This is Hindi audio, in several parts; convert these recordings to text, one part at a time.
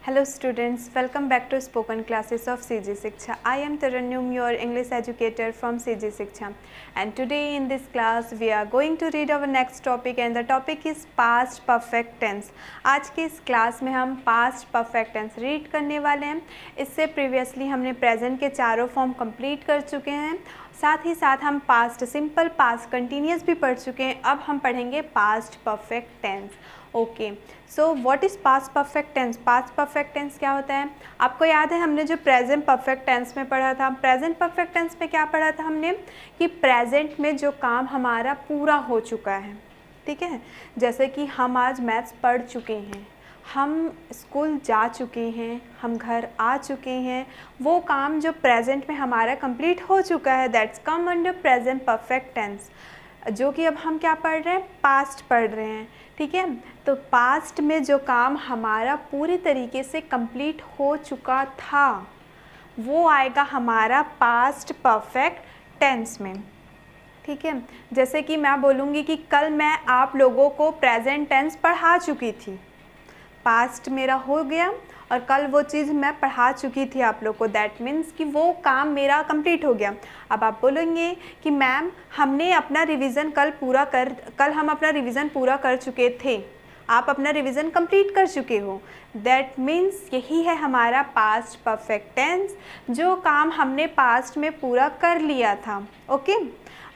Hello students, welcome back to spoken classes of CG Shiksha. I am Tarannum, your English educator from CG Shiksha, and today in this class we are going to read our next topic and the topic is past perfect tense. आज की इस क्लास में हम past perfect tense रीड करने वाले हैं. इससे प्रीवियसली हमने प्रेजेंट के चारों फॉर्म कंप्लीट कर चुके हैं, साथ ही साथ हम पास्ट सिंपल, पास्ट कंटिन्यूस भी पढ़ चुके हैं. अब हम पढ़ेंगे past perfect tense. Okay, so what is past perfect tense? Past perfect tense क्या होता है? आपको याद है हमने जो प्रेजेंट परफेक्ट टेंस में पढ़ा था, प्रेजेंट परफेक्ट टेंस में क्या पढ़ा था हमने कि प्रेजेंट में जो काम हमारा पूरा हो चुका है, ठीक है. जैसे कि हम आज मैथ्स पढ़ चुके हैं, हम स्कूल जा चुके हैं, हम घर आ चुके हैं, वो काम जो प्रेजेंट में हमारा कंप्लीट हो चुका है, that's come under present perfect tense. जो कि अब हम क्या पढ़ रहे हैं? पास्ट पढ़ रहे हैं, ठीक है. तो पास्ट में जो काम हमारा पूरी तरीके से कंप्लीट हो चुका था वो आएगा हमारा पास्ट परफेक्ट टेंस में, ठीक है. जैसे कि मैं बोलूँगी कि कल मैं आप लोगों को प्रेजेंट टेंस पढ़ा चुकी थी, पास्ट मेरा हो गया और कल वो चीज़ मैं पढ़ा चुकी थी आप लोग को, दैट मीन्स कि वो काम मेरा कंप्लीट हो गया. अब आप बोलेंगे कि मैम हमने अपना रिवीजन कल हम अपना रिवीजन पूरा कर चुके थे, आप अपना रिवीजन कंप्लीट कर चुके हो. दैट मीन्स यही है हमारा पास्ट परफेक्ट टेंस, जो काम हमने पास्ट में पूरा कर लिया था. Okay,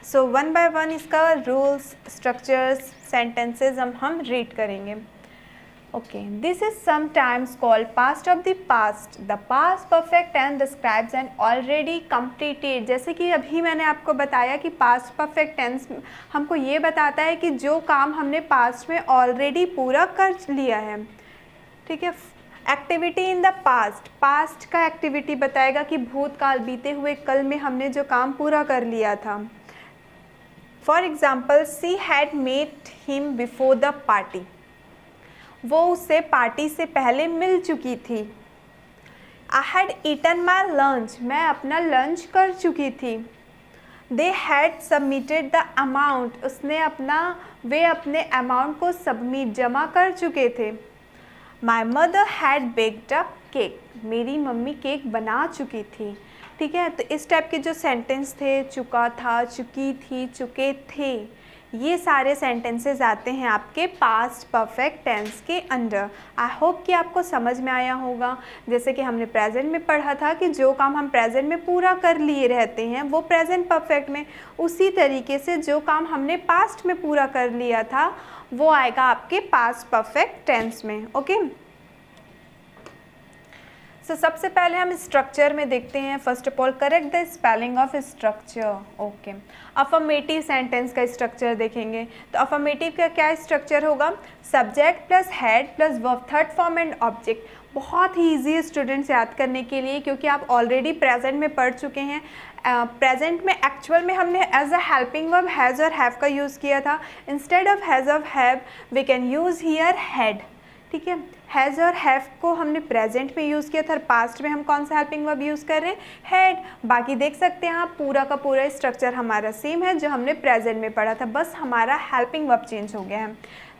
so one by one इसका रूल्स, स्ट्रक्चर्स, सेंटेंसेस हम रीड करेंगे. Okay, this is sometimes called past of the past. The past perfect tense describes an already completed. जैसे कि अभी मैंने आपको बताया कि past perfect tense हमको ये बताता है कि जो काम हमने past में already पूरा कर लिया है, ठीक है. Activity in the past, past का एक्टिविटी बताएगा कि भूतकाल, बीते हुए कल में हमने जो काम पूरा कर लिया था. For example, she had met him before the party. वो उससे पार्टी से पहले मिल चुकी थी. I had eaten my lunch, मैं अपना लंच कर चुकी थी. They had submitted the amount, वे अपने अमाउंट को सबमिट, जमा कर चुके थे. My mother had baked a cake, मेरी मम्मी केक बना चुकी थी, ठीक है. तो इस टाइप के जो सेंटेंस थे, चुका था, चुकी थी, चुके थे, ये सारे सेंटेंसेस आते हैं आपके पास्ट परफेक्ट टेंस के अंडर. आई होप कि आपको समझ में आया होगा. जैसे कि हमने प्रेजेंट में पढ़ा था कि जो काम हम प्रेजेंट में पूरा कर लिए रहते हैं वो प्रेजेंट परफेक्ट में, उसी तरीके से जो काम हमने पास्ट में पूरा कर लिया था वो आएगा आपके पास्ट परफेक्ट टेंस में. ओके, सो सबसे पहले हम स्ट्रक्चर में देखते हैं. First of all, correct the spelling of structure. Okay, affirmative sentence का स्ट्रक्चर देखेंगे. तो अफर्मेटिव का क्या स्ट्रक्चर होगा? Subject plus head plus verb, third form and object. बहुत ही ईजी है स्टूडेंट्स याद करने के लिए, क्योंकि आप ऑलरेडी प्रेजेंट में पढ़ चुके हैं. प्रेजेंट में एक्चुअल में हमने as a helping verb has और हैव का यूज़ किया था. इंस्टेड ऑफ हैज़ और have we can use here had, ठीक है. हैज़ और हैव को हमने प्रेजेंट में यूज़ किया था, पास्ट में हम कौन सा हेल्पिंग वर्ब यूज़ कर रहे हैं? हैड. बाकी देख सकते हैं आप पूरा का पूरा स्ट्रक्चर हमारा सेम है जो हमने प्रेजेंट में पढ़ा था, बस हमारा हेल्पिंग वर्ब चेंज हो गया है.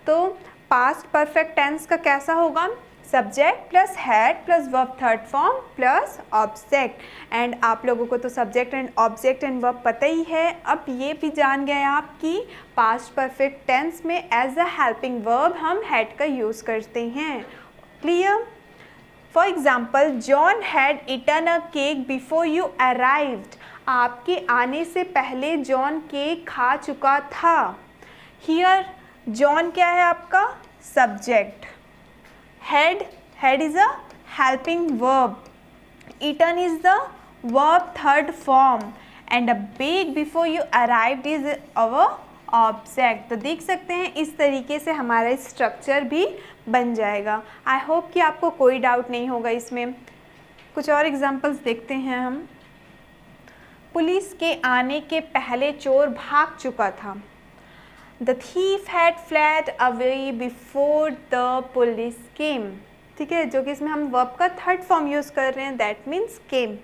तो पास्ट परफेक्ट टेंस का कैसा होगा? Subject plus had plus verb third form plus object. And आप लोगों को तो subject and object and verb पता ही है. अब ये भी जान गए आप कि पास्ट परफेक्ट टेंस में एज अ हेल्पिंग वर्ब हम हैड का यूज़ करते हैं. Clear? For example, John had eaten a cake before you arrived. आपके आने से पहले जॉन केक खा चुका था. हियर जॉन क्या है आपका? Subject. Had is a helping verb. Eaten is the verb third form. And a bake before you arrived is our object. तो देख सकते हैं इस तरीके से हमारा स्ट्रक्चर भी बन जाएगा. आई होप कि आपको कोई डाउट नहीं होगा इसमें. कुछ और एग्जांपल्स देखते हैं हम. पुलिस के आने के पहले चोर भाग चुका था. The thief had fled away before the police came. ठीक है, जो कि इसमें हम वर्ब का थर्ड फॉर्म यूज़ कर रहे हैं, that means came.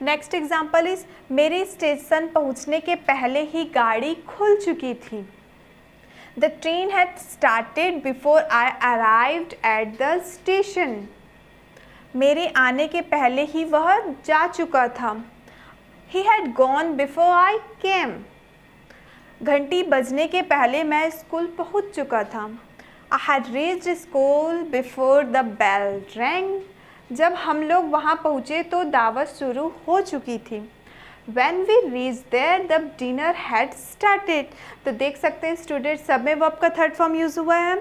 Next example is, मेरे स्टेशन पहुंचने के पहले ही गाड़ी खुल चुकी थी. The train had started before I arrived at the station. मेरे आने के पहले ही वह जा चुका था। He had gone before I came. घंटी बजने के पहले मैं स्कूल पहुंच चुका था। I had reached school before the bell rang. जब हम लोग वहाँ पहुँचे तो दावत शुरू हो चुकी थी। When we reached there, the dinner had started. तो देख सकते हैं स्टूडेंट, सब में वर्ब का थर्ड फॉर्म यूज़ हुआ है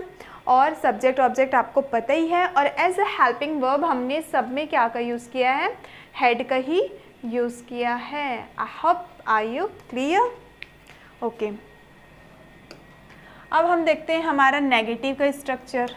और सब्जेक्ट ऑब्जेक्ट आपको पता ही है। और एज अ हेल्पिंग वर्ब हमने सब में क्या का यूज़ किया है? हैड का ही यूज़ किया है। I hope are you clear? Okay, अब हम देखते हैं हमारा नेगेटिव का स्ट्रक्चर।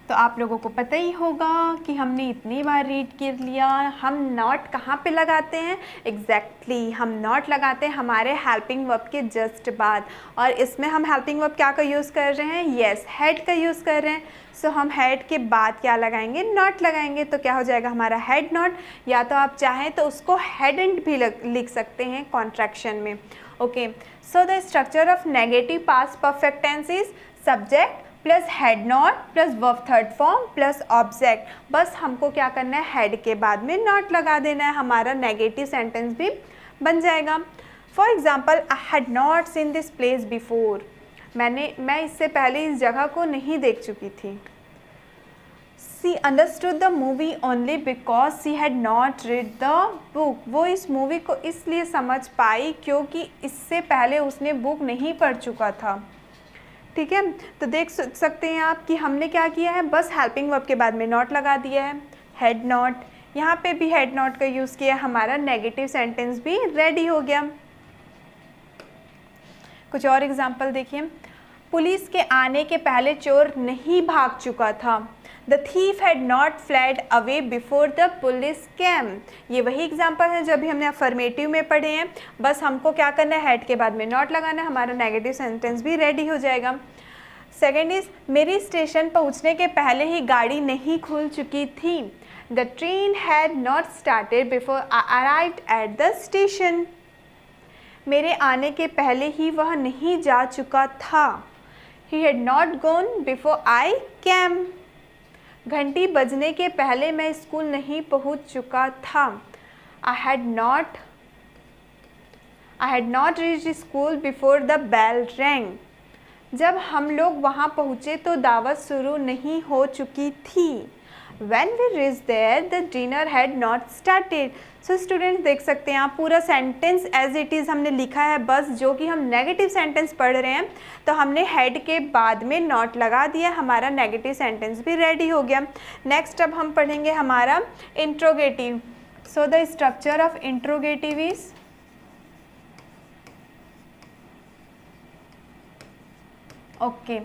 तो आप लोगों को पता ही होगा कि हमने इतनी बार रीड कर लिया। हम नॉट कहाँ पे लगाते हैं? एग्जैक्टली हम नॉट लगाते हैं हमारे हेल्पिंग वर्ब के जस्ट बाद। और इसमें हम हेल्पिंग वर्ब क्या का यूज़ कर रहे हैं? यस, हैड का यूज़ कर रहे हैं। सो हम हैड के बाद क्या लगाएंगे? नॉट लगाएंगे। तो क्या हो जाएगा हमारा? Had not. या तो आप चाहें तो उसको हैडंट भी लिख सकते हैं कॉन्ट्रैक्शन में। Okay, so the structure of negative past perfect tense is subject plus had not plus verb third form plus object. बस हमको क्या करना है? हैड के बाद में नॉट लगा देना है, हमारा नेगेटिव सेंटेंस भी बन जाएगा। For example, I had not seen this place before. मैं इससे पहले इस जगह को नहीं देख चुकी थी। She understood the movie only because she had not read the book. वो इस मूवी को इसलिए समझ पाई क्योंकि इससे पहले उसने बुक नहीं पढ़ चुका था। ठीक है, तो देख सकते हैं आप कि हमने क्या किया है? बस हेल्पिंग वर्ब के बाद में नॉट लगा दिया है, हैड नॉट। यहाँ पे भी हैड नॉट का यूज़ किया, हमारा नेगेटिव सेंटेंस भी रेडी हो गया। कुछ और एग्जांपल देखिए। पुलिस के आने के पहले चोर नहीं भाग चुका था। The thief had not fled away before the police came. ये वही एग्जाम्पल है जब भी हमने अफर्मेटिव में पढ़े हैं। बस हमको क्या करना है? हैड के बाद में नॉट लगाना है, हमारा नेगेटिव सेंटेंस भी रेडी हो जाएगा। सेकेंड इज, मेरी स्टेशन पहुंचने के पहले ही गाड़ी नहीं खुल चुकी थी। The train had not started before I arrived at the station. मेरे आने के पहले ही वह नहीं जा चुका था। He had not gone before I came. घंटी बजने के पहले मैं स्कूल नहीं पहुंच चुका था। I had not reached school before the bell rang. जब हम लोग वहाँ पहुँचे तो दावत शुरू नहीं हो चुकी थी। When we reached there, the dinner had not started. So students देख सकते हैं आप पूरा सेंटेंस एज इट इज़ हमने लिखा है। बस जो कि हम नेगेटिव सेंटेंस पढ़ रहे हैं तो हमने हैड के बाद में नॉट लगा दिया, हमारा नेगेटिव सेंटेंस भी रेडी हो गया। नेक्स्ट अब हम पढ़ेंगे हमारा interrogative. So the structure of interrogative is okay.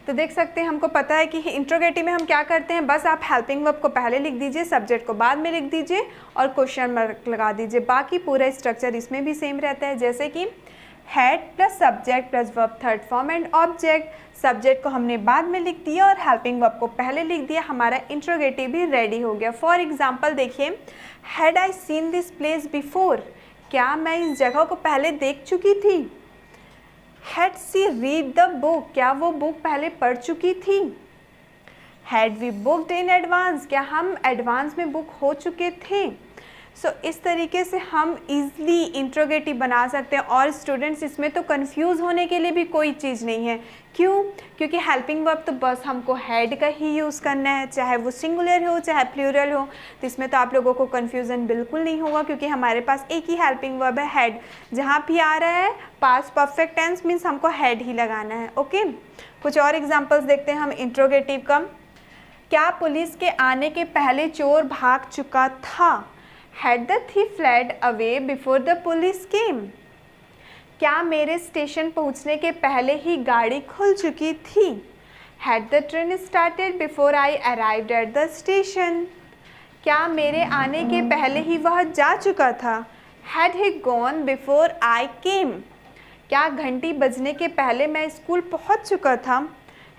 तो देख सकते हैं हमको पता है कि इंट्रोगेटिव में हम क्या करते हैं? बस आप हेल्पिंग वर्ब को पहले लिख दीजिए, सब्जेक्ट को बाद में लिख दीजिए और क्वेश्चन मार्क लगा दीजिए। बाकी पूरा स्ट्रक्चर इसमें भी सेम रहता है, जैसे कि had plus subject plus verb third form and object. Subject को हमने बाद में लिख दिया और हेल्पिंग वर्ब को पहले लिख दिया, हमारा इंट्रोगेटिव भी रेडी हो गया। फॉर एग्जाम्पल देखिए, had I seen this place before. क्या मैं इस जगह को पहले देख चुकी थी? Had she read the book? क्या वो बुक पहले पढ़ चुकी थी? Had we booked in advance? क्या हम एडवांस में बुक हो चुके थे? इस तरीके से हम इजली इंट्रोगेटिव बना सकते हैं। और स्टूडेंट्स इसमें तो कंफ्यूज होने के लिए भी कोई चीज़ नहीं है। क्यों? क्योंकि हेल्पिंग वर्ब तो बस हमको हैड का ही यूज़ करना है, चाहे वो सिंगुलर हो चाहे प्लूरल हो। तो इसमें तो आप लोगों को कन्फ्यूज़न बिल्कुल नहीं होगा क्योंकि हमारे पास एक ही हेल्पिंग वर्ब है, हैड। जहाँ भी आ रहा है पास्ट परफेक्ट टेंस मीन्स हमको हैड ही लगाना है। ओके, कुछ और एग्जाम्पल्स देखते हैं हम इंट्रोगेटिव का। क्या पुलिस के आने के पहले चोर भाग चुका था? Had the thief fled away before the police came? क्या मेरे स्टेशन पहुंचने के पहले ही गाड़ी खुल चुकी थी? Had the train started before I arrived at the station? क्या मेरे आने के पहले ही वह जा चुका था? Had he gone before I came? क्या घंटी बजने के पहले मैं स्कूल पहुंच चुका था?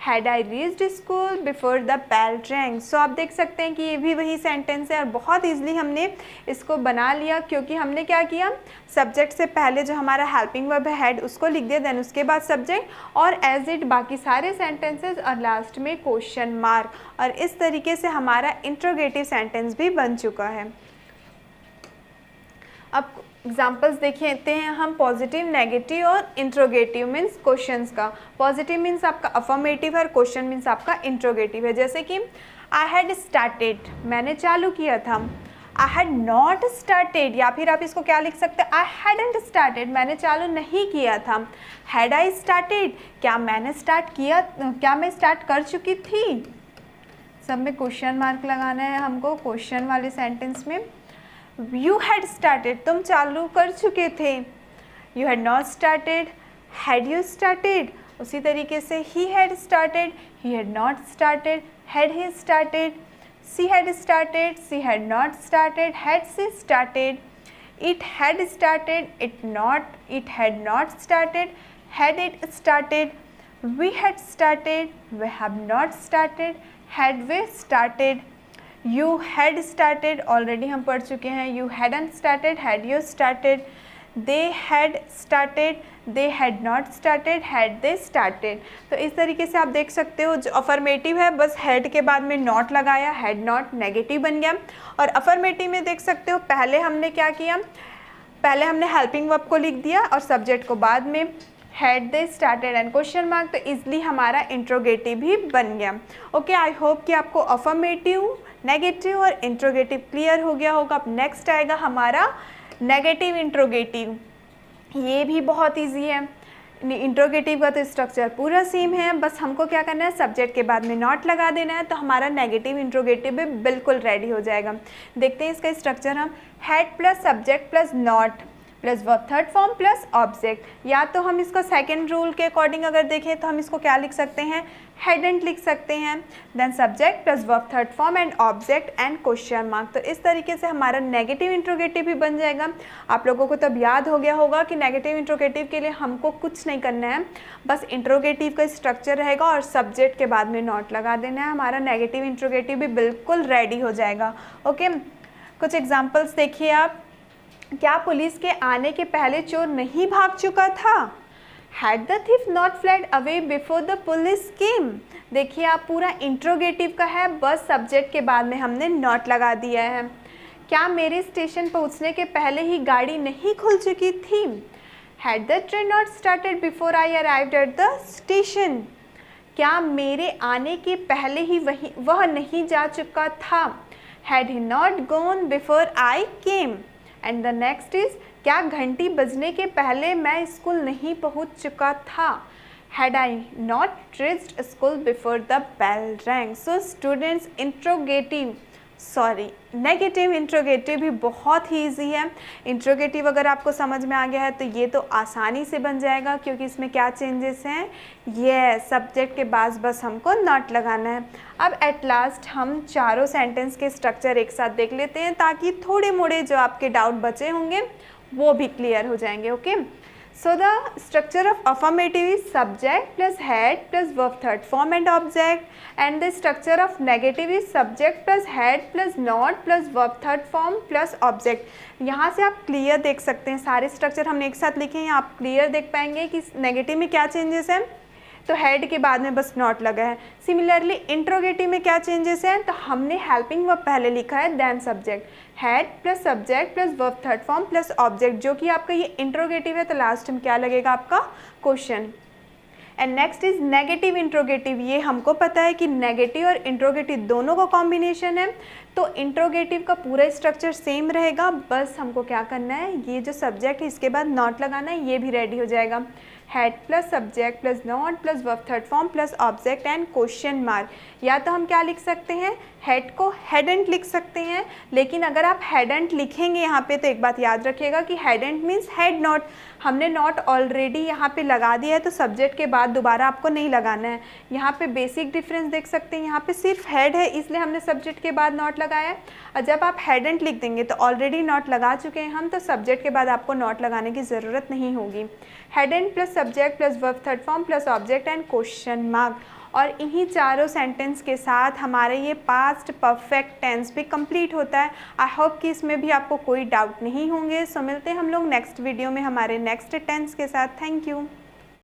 Had I reached school before the bell rang. So आप देख सकते हैं कि ये भी वही सेंटेंस है और बहुत ईजिली हमने इसको बना लिया, क्योंकि हमने क्या किया, सब्जेक्ट से पहले जो हमारा हेल्पिंग वर्ब है हैड उसको लिख दिया, देन उसके बाद सब्जेक्ट और एज इट बाकी सारे सेंटेंसेस और लास्ट में क्वेश्चन मार्क, और इस तरीके से हमारा इंट्रोगेटिव सेंटेंस भी बन चुका है। अब एग्जाम्पल्स देखते हैं हम पॉजिटिव, नेगेटिव और इंट्रोगेटिव मीन्स क्वेश्चंस का। पॉजिटिव मीन्स आपका अफर्मेटिव है और क्वेश्चन मीन्स आपका इंट्रोगेटिव है। जैसे कि आई हैड स्टार्टेड, मैंने चालू किया था। आई हैड नॉट स्टार्टेड, या फिर आप इसको क्या लिख सकते हैं, आई हैडंट स्टार्टेड, मैंने चालू नहीं किया था। हैड आई स्टार्टेड, क्या मैंने स्टार्ट किया, क्या मैं स्टार्ट कर चुकी थी। सब में क्वेश्चन मार्क लगाना है हमको क्वेश्चन वाले सेंटेंस में। You had started, तुम चालू कर चुके थे। You had not started, had you started। उसी तरीके से he had started, he had not started, had he started, she had started, she had not started, had she started, it had started, it had not started, had it started, we had started, we have not started, had we started, you had started, already हम पढ़ चुके हैं। you hadn't started, had you started, they had started, they had not started, had they started। तो इस तरीके से आप देख सकते हो, जो अफर्मेटिव है बस हैड के बाद में नॉट लगाया, हैड नॉट नेगेटिव बन गया। और अफर्मेटिव में देख सकते हो पहले हमने क्या किया, पहले हमने हेल्पिंग वर्ब को लिख दिया और सब्जेक्ट को बाद में, had they started and question mark, तो इजली हमारा इंट्रोगेटिव भी बन गया। ओके, आई होप कि आपको अफर्मेटिव, नेगेटिव और इंट्रोगेटिव क्लियर हो गया होगा। अब नेक्स्ट आएगा हमारा नेगेटिव इंट्रोगेटिव। ये भी बहुत इजी है। इंट्रोगेटिव का तो स्ट्रक्चर पूरा सेम है, बस हमको क्या करना है, सब्जेक्ट के बाद में नॉट लगा देना है, तो हमारा नेगेटिव इंट्रोगेटिव भी बिल्कुल रेडी हो जाएगा। देखते हैं इसका स्ट्रक्चर हम। Had plus subject plus not plus verb third form plus object. या तो हम इसको सेकेंड रूल के अकॉर्डिंग अगर देखें तो हम इसको क्या लिख सकते हैं, हैडंट लिख सकते हैं, then subject plus verb third form and object and question mark. तो इस तरीके से हमारा नेगेटिव इंट्रोगेटिव भी बन जाएगा। आप लोगों को तब याद हो गया होगा कि नेगेटिव इंट्रोगेटिव के लिए हमको कुछ नहीं करना है, बस इंट्रोगेटिव का स्ट्रक्चर रहेगा और सब्जेक्ट के बाद में नॉट लगा देना है, हमारा नेगेटिव इंट्रोगेटिव भी बिल्कुल रेडी हो जाएगा। ओके, कुछ एग्जाम्पल्स देखिए आप। क्या पुलिस के आने के पहले चोर नहीं भाग चुका था। Had the thief not fled away before the police came। देखिए आप, पूरा इंट्रोगेटिव का है, बस सब्जेक्ट के बाद में हमने नॉट लगा दिया है। क्या मेरे स्टेशन पहुंचने के पहले ही गाड़ी नहीं खुल चुकी थी। Had the train not started before I arrived at the station। क्या मेरे आने के पहले ही वह नहीं जा चुका था। Had he not gone before I came। And the next is, क्या घंटी बजने के पहले मैं स्कूल नहीं पहुंच चुका था। Had I not reached school before the bell rang. So students, negative interrogative भी बहुत ही ईजी है। इंट्रोगेटिव अगर आपको समझ में आ गया है तो ये तो आसानी से बन जाएगा, क्योंकि इसमें क्या चेंजेस हैं, ये सब्जेक्ट के बाद बस हमको नॉट लगाना है। अब एट लास्ट हम चारों सेंटेंस के स्ट्रक्चर एक साथ देख लेते हैं, ताकि थोड़े मोड़े जो आपके डाउट बचे होंगे वो भी क्लियर हो जाएंगे। Okay, so the structure of affirmative is subject plus had plus verb third form and object, and the structure of negative is subject plus had plus not plus verb third form plus object। यहाँ से आप क्लियर देख सकते हैं, सारे स्ट्रक्चर हमने एक साथ लिखे हैं, आप क्लियर देख पाएंगे कि नेगेटिव में क्या चेंजेस हैं। तो हेड के बाद में बस नॉट लगा है। सिमिलरली इंट्रोगेटिव में क्या चेंजेस हैं, तो हमने हेल्पिंग वर्ब पहले लिखा है then subject, had plus subject plus verb third form plus object, जो कि आपका ये इंट्रोगेटिव है, तो लास्ट में क्या लगेगा आपका question. And next is negative interrogative. ये हमको पता है कि नेगेटिव और इंट्रोगेटिव दोनों का कॉम्बिनेशन है, तो इंट्रोगेटिव का पूरा स्ट्रक्चर सेम रहेगा, बस हमको क्या करना है, ये जो सब्जेक्ट है इसके बाद नॉट लगाना है, ये भी रेडी हो जाएगा। Head plus subject plus not plus verb third form plus object and question mark. या तो हम क्या लिख सकते हैं, हेड को हेडंट लिख सकते हैं, लेकिन अगर आप हेडंट लिखेंगे यहाँ पे तो एक बात याद रखिएगा कि हेडंट मीन्स हेड नॉट, हमने नॉट ऑलरेडी यहाँ पे लगा दिया है, तो सब्जेक्ट के बाद दोबारा आपको नहीं लगाना है। यहाँ पे बेसिक डिफरेंस देख सकते हैं, यहाँ पे सिर्फ हेड है इसलिए हमने सब्जेक्ट के बाद नॉट लगाया है, और जब आप हेडंट लिख देंगे तो ऑलरेडी नॉट लगा चुके हैं हम, तो सब्जेक्ट के बाद आपको नॉट लगाने की ज़रूरत नहीं होगी। Hadn't plus subject plus verb third form plus object and question mark. और इन्हीं चारों सेंटेंस के साथ हमारे ये पास्ट परफेक्ट टेंस भी कंप्लीट होता है। आई होप कि इसमें भी आपको कोई डाउट नहीं होंगे। सो मिलते हैं हम लोग नेक्स्ट वीडियो में हमारे नेक्स्ट टेंस के साथ। Thank you.